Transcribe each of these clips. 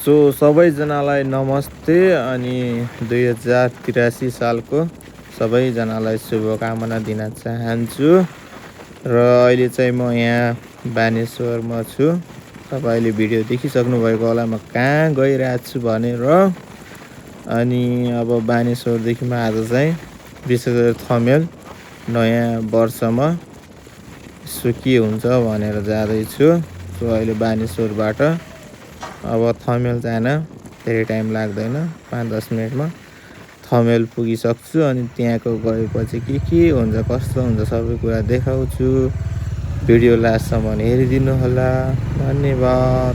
So सबैजनालाई नमस्ते अनि 2083 सालको सबैजनालाई शुभकामना दिन चाहन्छु। र अहिले चाहिँ म यहाँ बानेश्वरमा छु। तपाईँले भिडियो देखिसक्नु भएको होला म कहाँ गइरहेको छु भनेर। अनि अब बानेश्वरदेखि म आज चाहिँ विशेष गरी थमेल नयाँ वर्षमा यसो के हुन्छ भनेर जाँदैछु। सो अहिले बानेश्वरबाट अब थमेल जान धेरै टाइम लाग्दैन, 5-10 मिनटमा थमेल पुगिसक्छु। अनि त्यहाँको गएपछि के हुन्छ कस्तो हुन्छ सबै कुरा देखाउँछु। भिडियो लास्टसम्म हेरिदिनु होला, धन्यवाद।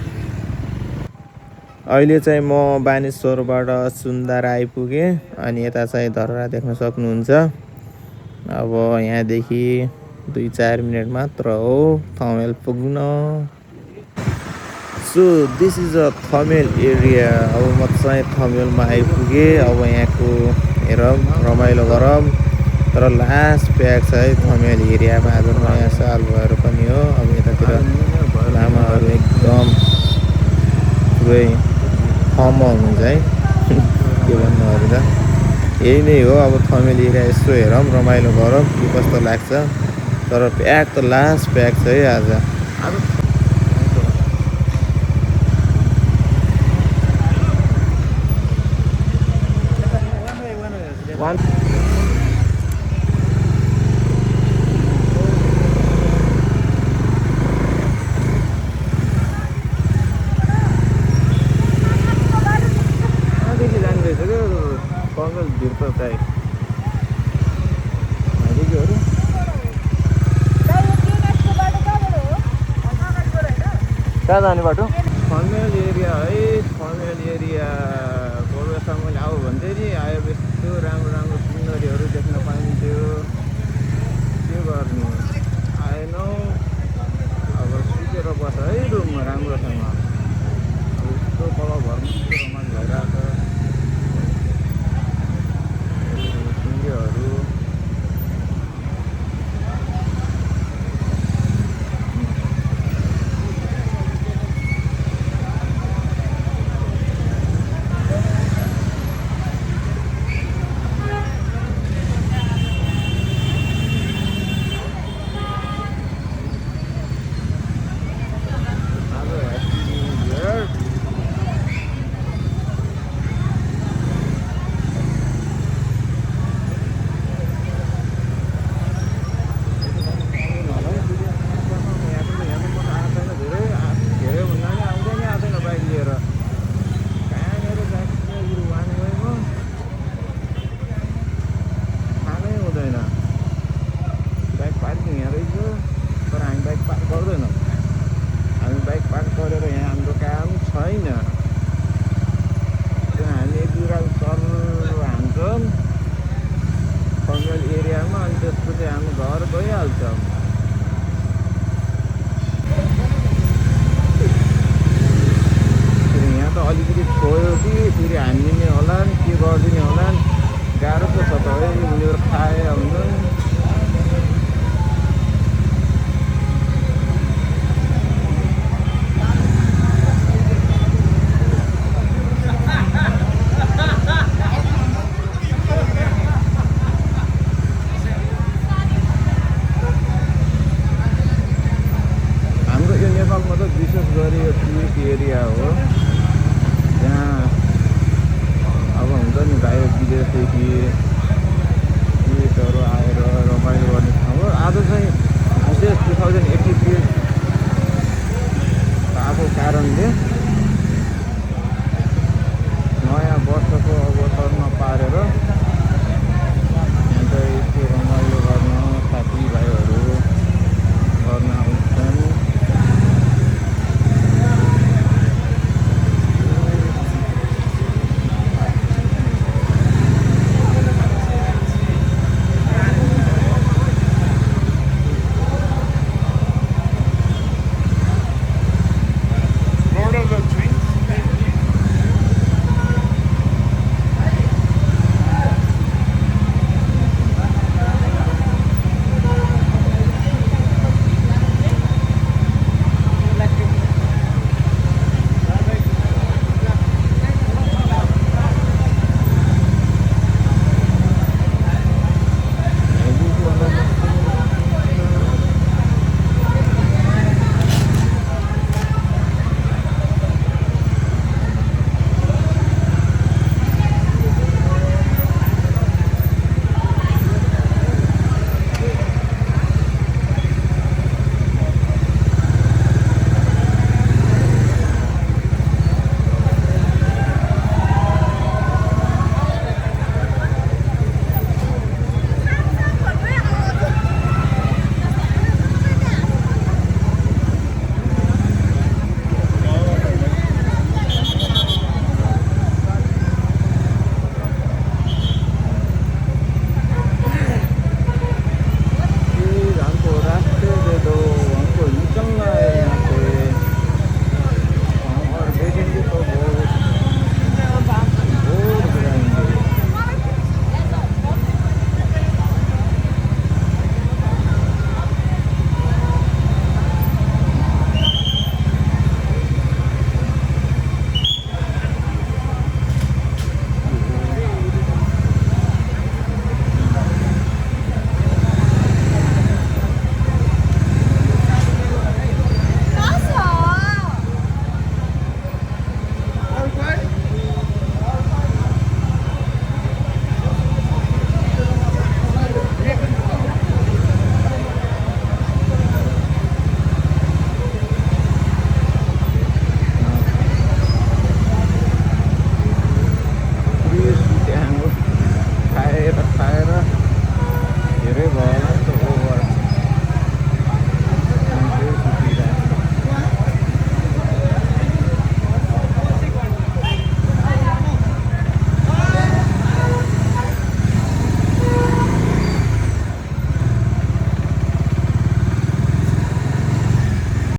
अहिले चाहिँ म बानेश्वरबाट सुन्दारा आइपुगेँ अनि यता चाहिँ धरहरा देख्न सक्नुहुन्छ। अब यहाँदेखि 2-4 मिनट मात्र हो थमेल पुग्न। So this is a Thamel area. अब म चाहिँ थमेलमा आइपुगेँ। अब यहाँको हेरौँ रमाइलो गरौँ। तर लास्ट प्याक छ है थमेल एरियामा। आज नयाँ साल भएर पनि हो। अब यतातिर लामाहरू एकदम पुरै फर्ममा हुनुहुन्छ है के भन्नुहरू त यही नै हो। अब थमेल एरिया यसो हेरौँ रमाइलो गरौँ के कस्तो लाग्छ। तर प्याक त लास्ट प्याक छ है आज। कहाँ जाने बाटो? थमेल एरिया है। थमेल एरिया गोरुबथान मैले आऊ भन्दै नि आयो। यस्तो राम्रो राम्रो सिनरीहरू देख्न पाइन्थ्यो। के गर्नु आएनौ। अब सुतेर बस है रुममा राम्रोसँग। अब यस्तो तल घरमा रमाइलो भइरहेको सिनरीहरू। त्यसपछि हामी घर गइहाल्छौँ। यहाँ त अलिकति छोयो कि फेरि हानिदिने होला के गरिदिने होला। गाह्रो पो छ त है उनीहरू खाए हुनु। नेपालमा त विशेष गरी यो टुरिस्ट एरिया हो। त्यहाँ अब हुन्छ नि बाहिर विदेशदेखि टुरिस्टहरू आएर रमाइलो गर्ने ठाउँ हो। आज चाहिँ विशेष 2083 आएको कारणले नयाँ वर्षको अवसरमा पारेर